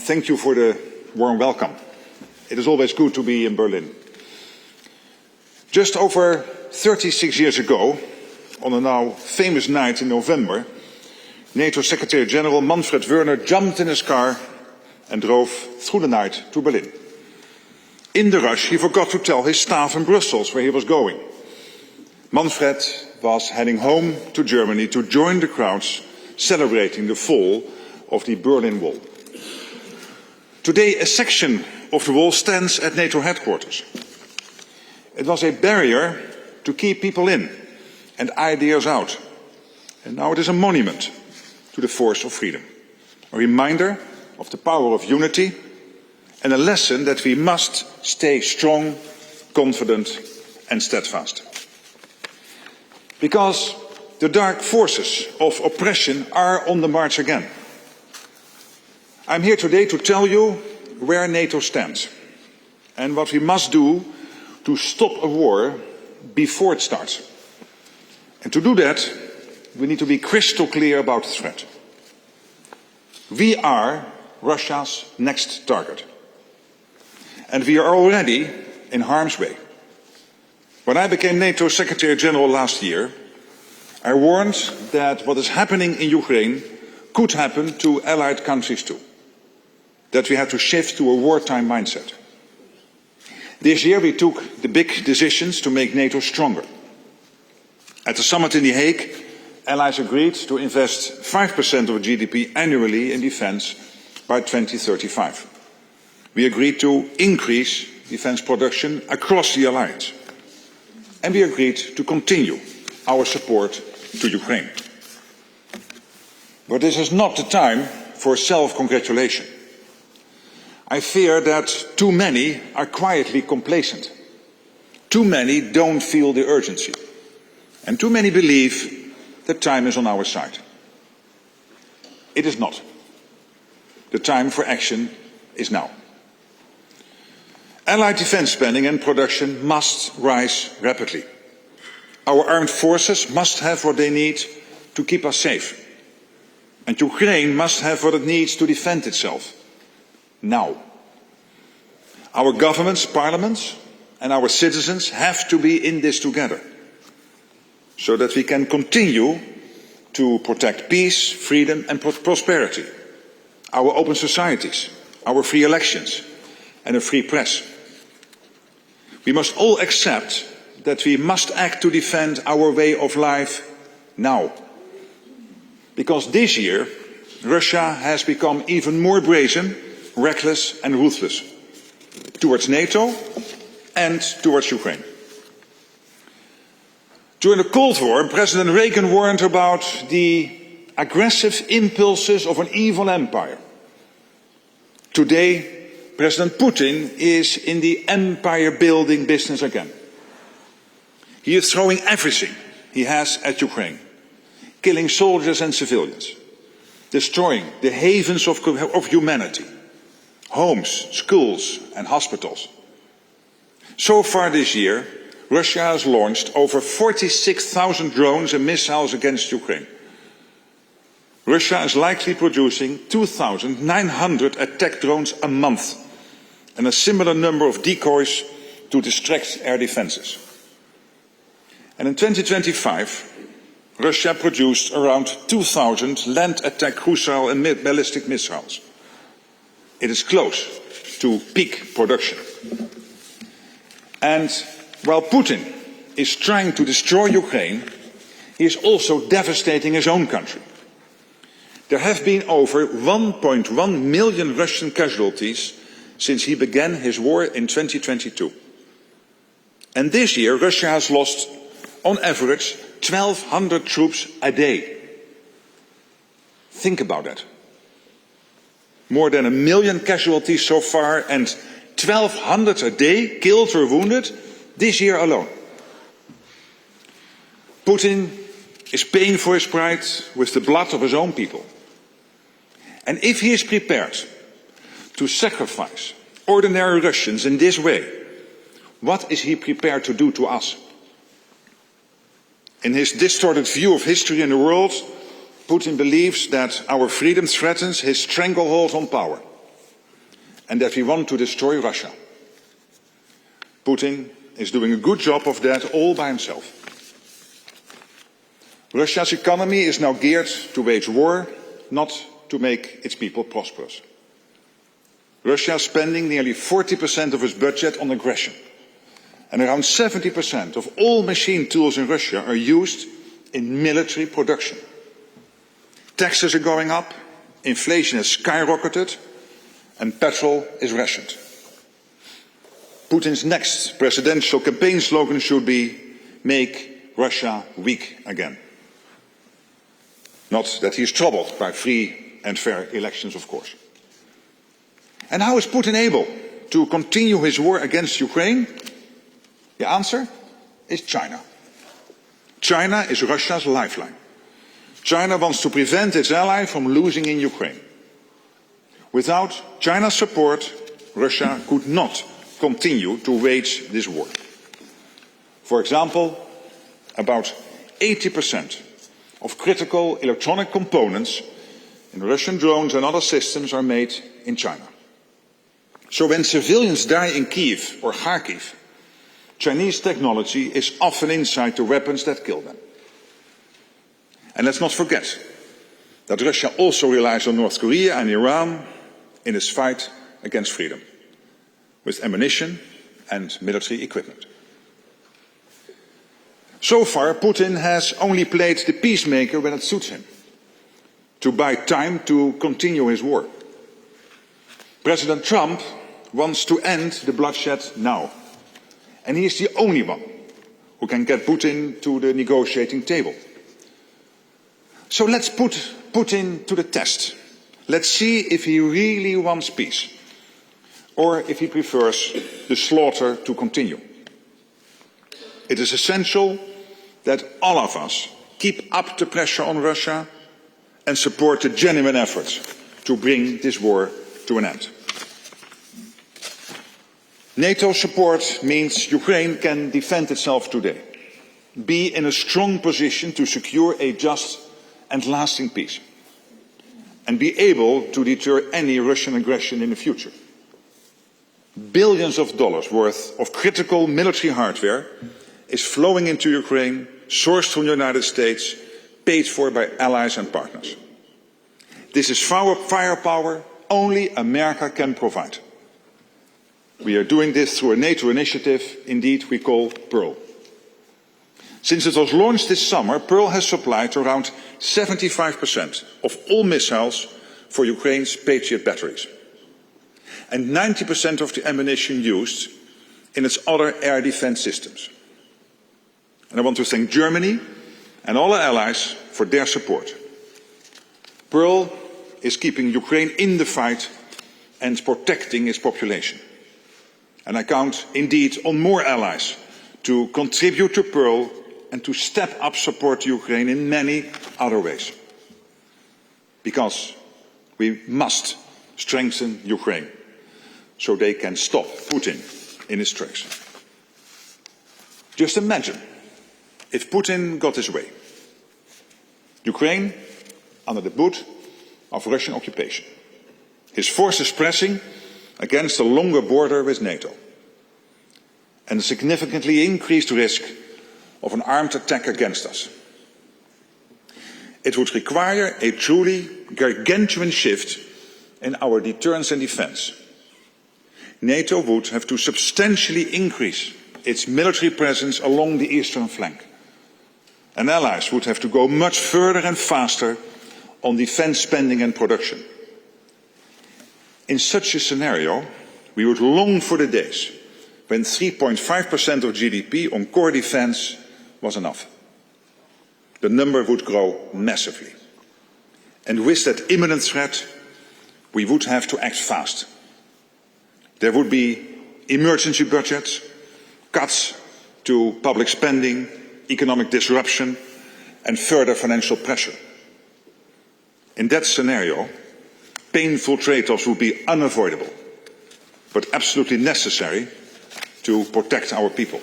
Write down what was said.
thank you for the warm welcome. It is always good to be in Berlin. Just over 36 years ago, on a now famous night in November, NATO Secretary General Manfred Werner jumped in his car and drove through the night to Berlin. In the rush, he forgot to tell his staff in Brussels where he was going. Manfred was heading home to Germany to join the crowds celebrating the fall of the Berlin Wall. Today, a section of the wall stands at NATO headquarters. It was a barrier to keep people in and ideas out. And now it is a monument to the force of freedom, a reminder of the power of unity and a lesson that we must stay strong, confident and steadfast. Because the dark forces of oppression are on the march again. I'm here today to tell you where NATO stands and what we must do to stop a war before it starts. And to do that, we need to be crystal clear about the threat. We are Russia's next target. And we are already in harm's way. When I became NATO Secretary General last year, I warned that what is happening in Ukraine could happen to allied countries too. That we have to shift to a wartime mindset. This year we took the big decisions to make NATO stronger. At the summit in The Hague, allies agreed to invest 5% of GDP annually in defence by 2035. We agreed to increase defence production across the alliance. And we agreed to continue our support to Ukraine. But this is not the time for self-congratulation. I fear that too many are quietly complacent. Too many don't feel the urgency. And too many believe that time is on our side. It is not. The time for action is now. Allied defence spending and production must rise rapidly. Our armed forces must have what they need to keep us safe. And Ukraine must have what it needs to defend itself. Now. Our governments, parliaments and our citizens have to be in this together. So that we can continue to protect peace, freedom and prosperity. Our open societies, our free elections and a free press. We must all accept that we must act to defend our way of life now. Because this year, Russia has become even more brazen, reckless and ruthless towards NATO and towards Ukraine. During the Cold War, President Reagan warned about the aggressive impulses of an evil empire. Today, President Putin is in the empire-building business again. He is throwing everything he has at Ukraine, killing soldiers and civilians, destroying the havens of humanity, homes, schools and hospitals. So far this year, Russia has launched over 46,000 drones and missiles against Ukraine. Russia is likely producing 2,900 attack drones a month and a similar number of decoys to distract air defences. And in 2025, Russia produced around 2,000 land attack cruise and ballistic missiles. It is close to peak production. And while Putin is trying to destroy Ukraine, he is also devastating his own country. There have been over 1.1 million Russian casualties since he began his war in 2022. And this year, Russia has lost, on average, 1,200 troops a day. Think about that. More than 1 million casualties so far and 1,200 a day killed or wounded this year alone. Putin is paying for his pride with the blood of his own people. And if he is prepared to sacrifice ordinary Russians in this way, what is he prepared to do to us? In his distorted view of history and the world, Putin believes that our freedom threatens his stranglehold on power. and that we want to destroy Russia. Putin is doing a good job of that all by himself. Russia's economy is now geared to wage war, not to make its people prosperous. Russia is spending nearly 40% of its budget on aggression, and around 70% of all machine tools in Russia are used in military production. Taxes are going up, inflation has skyrocketed, and petrol is rationed. Putin's next presidential campaign slogan should be "Make Russia weak again." Not that he is troubled by free and fair elections, of course. And how is Putin able to continue his war against Ukraine? The answer is China. China is Russia's lifeline. China wants to prevent its ally from losing in Ukraine. Without China's support, Russia could not continue to wage this war. For example, about 80% of critical electronic components in Russian drones and other systems are made in China. So when civilians die in Kiev or Kharkiv, Chinese technology is often inside the weapons that kill them. And let's not forget that Russia also relies on North Korea and Iran in its fight against freedom, with ammunition and military equipment. So far, Putin has only played the peacemaker when it suits him, to buy time to continue his war. President Trump wants to end the bloodshed now, and he is the only one who can get Putin to the negotiating table. So let's put Putin to the test. Let's see if he really wants peace, or if he prefers the slaughter to continue. It is essential that all of us keep up the pressure on Russia and support the genuine efforts to bring this war to an end. NATO support means Ukraine can defend itself today, be in a strong position to secure a just and lasting peace, and be able to deter any Russian aggression in the future. Billions of dollars worth of critical military hardware is flowing into Ukraine, sourced from the United States, paid for by allies and partners. This is firepower only America can provide. We are doing this through a NATO initiative, indeed we call Pearl. Since it was launched this summer, Pearl has supplied around 75% of all missiles for Ukraine's Patriot batteries, and 90% of the ammunition used in its other air defense systems. And I want to thank Germany and all our allies for their support. Pearl is keeping Ukraine in the fight and protecting its population. And I count indeed on more allies to contribute to Pearl and to step up support to Ukraine in many other ways. Because we must strengthen Ukraine so they can stop Putin in his tracks. Just imagine if Putin got his way. Ukraine under the boot of Russian occupation. His forces pressing against a longer border with NATO. And a significantly increased risk of an armed attack against us. It would require a truly gargantuan shift in our deterrence and defence. NATO would have to substantially increase its military presence along the eastern flank. And allies would have to go much further and faster on defence spending and production. In such a scenario, we would long for the days when 3.5% of GDP on core defence was enough. The number would grow massively. And with that imminent threat, we would have to act fast. There would be emergency budgets, cuts to public spending, economic disruption, and further financial pressure. In that scenario, painful trade-offs would be unavoidable, but absolutely necessary to protect our people.